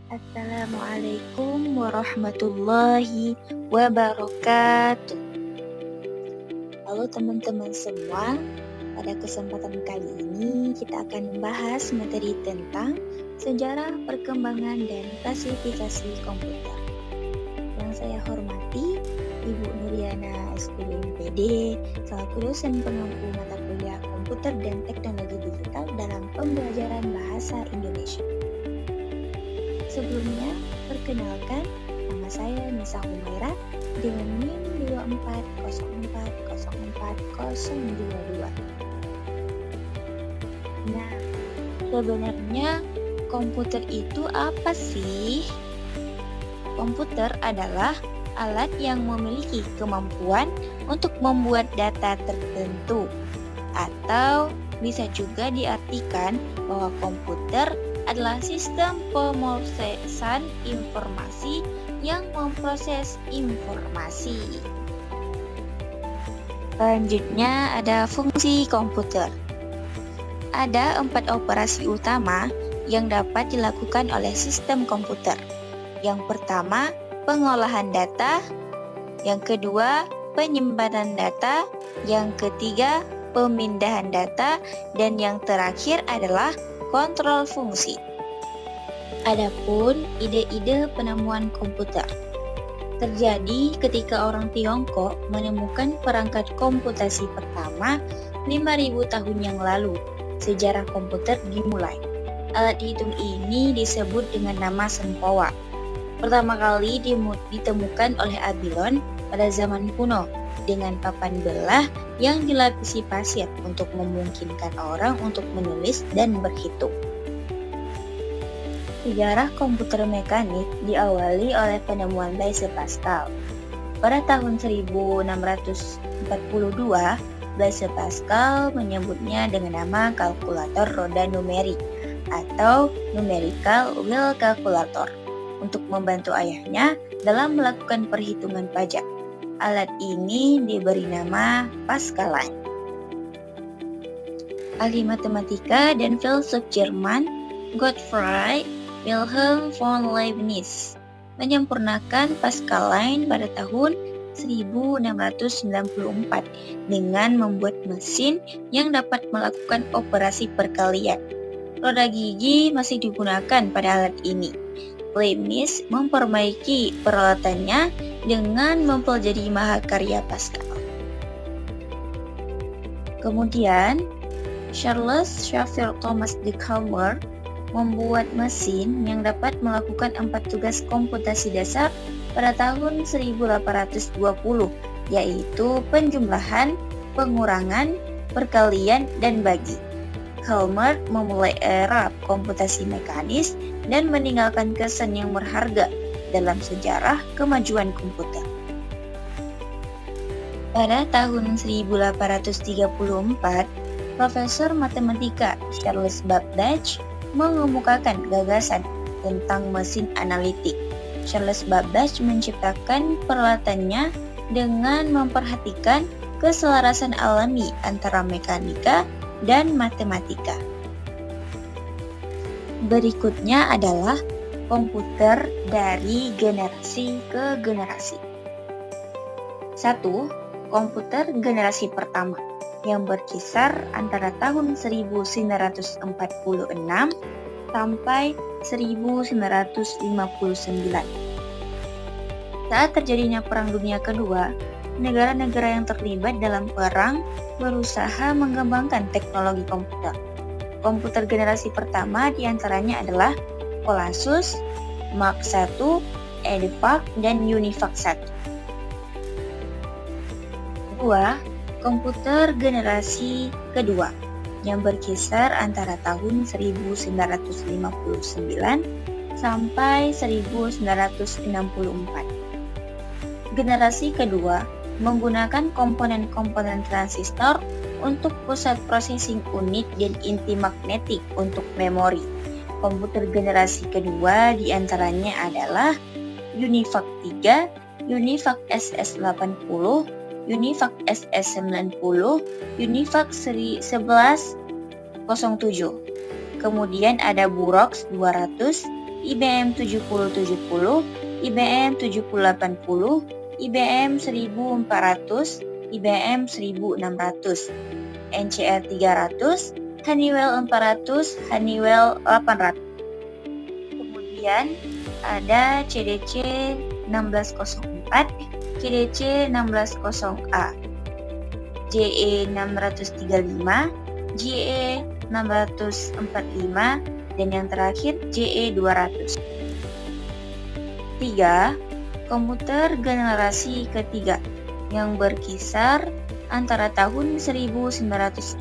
Assalamualaikum warahmatullahi wabarakatuh. Halo teman-teman semua, pada kesempatan kali ini kita akan membahas materi tentang sejarah perkembangan dan klasifikasi komputer. Yang saya hormati Ibu Nuriana SPD MPD, selaku dosen pengampu mata kuliah komputer dan teknologi digital dalam pembelajaran bahasa Indonesia. Sebelumnya, perkenalkan, nama saya Nisa Humaira dengan NIM 2404040022. Nah, sebenarnya komputer itu apa sih? Komputer adalah alat yang memiliki kemampuan untuk membuat data tertentu, atau bisa juga diartikan bahwa komputer adalah sistem pemrosesan informasi yang memproses informasi. Selanjutnya ada fungsi komputer. Ada 4 operasi utama yang dapat dilakukan oleh sistem komputer. Yang pertama, pengolahan data. Yang kedua, penyimpanan data. Yang ketiga, pemindahan data. Dan yang terakhir adalah kontrol fungsi. Adapun ide-ide penemuan komputer terjadi ketika orang Tiongkok menemukan perangkat komputasi pertama 5.000 tahun yang lalu. Sejarah komputer dimulai. Alat hitung ini disebut dengan nama sempowa. Pertama kali ditemukan oleh Abilon pada zaman kuno dengan papan belah yang dilapisi pasir untuk memungkinkan orang untuk menulis dan berhitung. Sejarah komputer mekanik diawali oleh penemuan Blaise Pascal. Pada tahun 1642, Blaise Pascal menyebutnya dengan nama kalkulator roda numerik atau numerical wheel calculator untuk membantu ayahnya dalam melakukan perhitungan pajak. Alat ini diberi nama Pascaline. Ahli matematika dan filsuf Jerman Gottfried Wilhelm von Leibniz menyempurnakan Pascaline pada tahun 1694 dengan membuat mesin yang dapat melakukan operasi perkalian. Roda gigi masih digunakan pada alat ini. Leibniz memperbaiki peralatannya dengan mempelajari mahakarya Pascal. Kemudian, Charles Xavier Thomas de Calmer membuat mesin yang dapat melakukan 4 tugas komputasi dasar pada tahun 1820, yaitu penjumlahan, pengurangan, perkalian, dan bagi. Calmer memulai era komputasi mekanis dan meninggalkan kesan yang berharga dalam sejarah kemajuan komputer. Pada tahun 1834, Profesor Matematika Charles Babbage mengemukakan gagasan tentang mesin analitik. Charles Babbage menciptakan peralatannya dengan memperhatikan keselarasan alami antara mekanika dan matematika. Berikutnya adalah komputer dari generasi ke generasi. 1. Komputer generasi pertama yang berkisar antara tahun 1946 sampai 1959. Saat terjadinya Perang Dunia Kedua, negara-negara yang terlibat dalam perang berusaha mengembangkan teknologi komputer. Komputer generasi pertama diantaranya adalah Colossus, Mark I, EDIFACT, dan UNIVAC 1. 2. Komputer generasi kedua yang berkisar antara tahun 1959 sampai 1964. Generasi kedua menggunakan komponen-komponen transistor untuk pusat processing unit dan inti magnetik untuk memori. Komputer generasi kedua diantaranya adalah UNIVAC 3, UNIVAC SS80, UNIVAC SS90, UNIVAC 1107. Kemudian ada Burroughs 200, IBM 7070, IBM 7080, IBM 1400, IBM 1600, NCR 300, Honeywell 400, Honeywell 800. Kemudian ada CDC 1604, CDC 1600A, JE 635, JE 645, dan yang terakhir JE 200. 3. Komputer generasi ketiga yang berkisar antara tahun 1967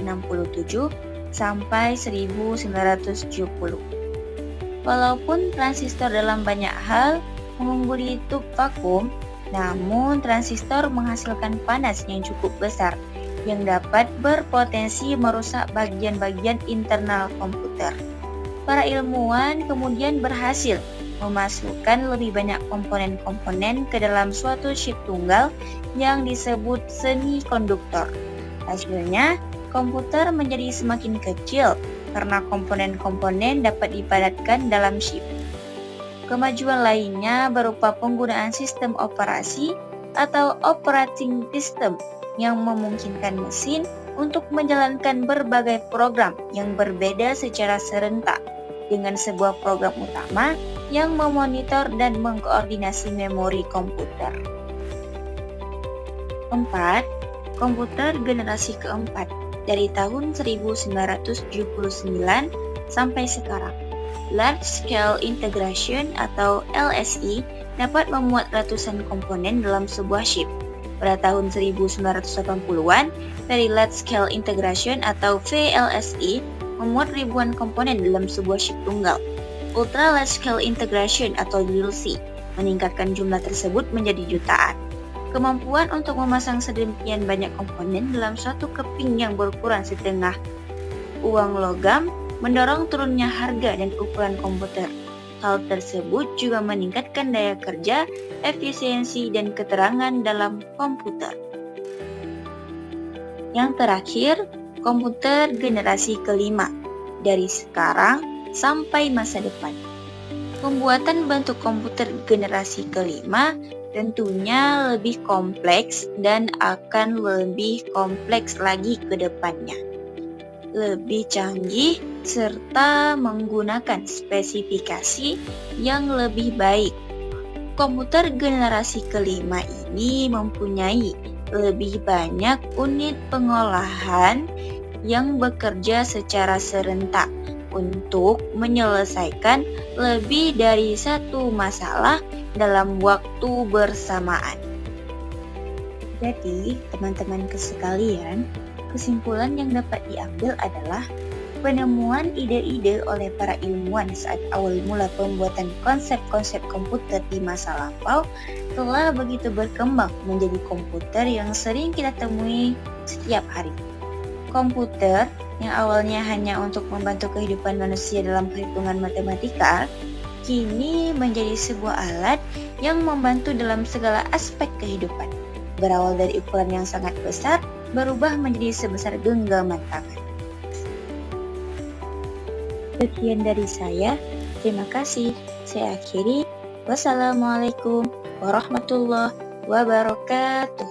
sampai 1970. Walaupun transistor dalam banyak hal mengungguli tub vakum, namun transistor menghasilkan panas yang cukup besar yang dapat berpotensi merusak bagian-bagian internal komputer. Para ilmuwan kemudian berhasil memasukkan lebih banyak komponen-komponen ke dalam suatu chip tunggal yang disebut semikonduktor. Hasilnya, komputer menjadi semakin kecil karena komponen-komponen dapat dipadatkan dalam chip. Kemajuan lainnya berupa penggunaan sistem operasi atau operating system yang memungkinkan mesin untuk menjalankan berbagai program yang berbeda secara serentak dengan sebuah program utama yang memonitor dan mengkoordinasi memori komputer. 4. Komputer generasi keempat dari tahun 1979 sampai sekarang. Large Scale Integration atau LSI dapat memuat ratusan komponen dalam sebuah chip. Pada tahun 1980-an, Very Large Scale Integration atau VLSI memuat ribuan komponen dalam sebuah chip tunggal. Ultra Large Scale Integration atau ULC meningkatkan jumlah tersebut menjadi jutaan. Kemampuan untuk memasang sedemikian banyak komponen dalam suatu keping yang berukuran setengah uang logam mendorong turunnya harga dan ukuran komputer. Hal tersebut juga meningkatkan daya kerja, efisiensi, dan keterangan dalam komputer. Yang terakhir, komputer generasi kelima, dari sekarang sampai masa depan. Pembuatan bentuk komputer generasi kelima tentunya lebih kompleks dan akan lebih kompleks lagi ke depannya. Lebih canggih serta menggunakan spesifikasi yang lebih baik. Komputer generasi kelima ini mempunyai lebih banyak unit pengolahan yang bekerja secara serentak untuk menyelesaikan lebih dari satu masalah dalam waktu bersamaan. Jadi, teman-teman sekalian, kesimpulan yang dapat diambil adalah penemuan ide-ide oleh para ilmuwan saat awal mula pembuatan konsep-konsep komputer di masa lampau telah begitu berkembang menjadi komputer yang sering kita temui setiap hari. Komputer yang awalnya hanya untuk membantu kehidupan manusia dalam perhitungan matematika, kini menjadi sebuah alat yang membantu dalam segala aspek kehidupan. Berawal dari ukuran yang sangat besar, berubah menjadi sebesar genggaman tangan. Sekian dari saya, terima kasih. Saya akhiri. Wassalamualaikum warahmatullahi wabarakatuh.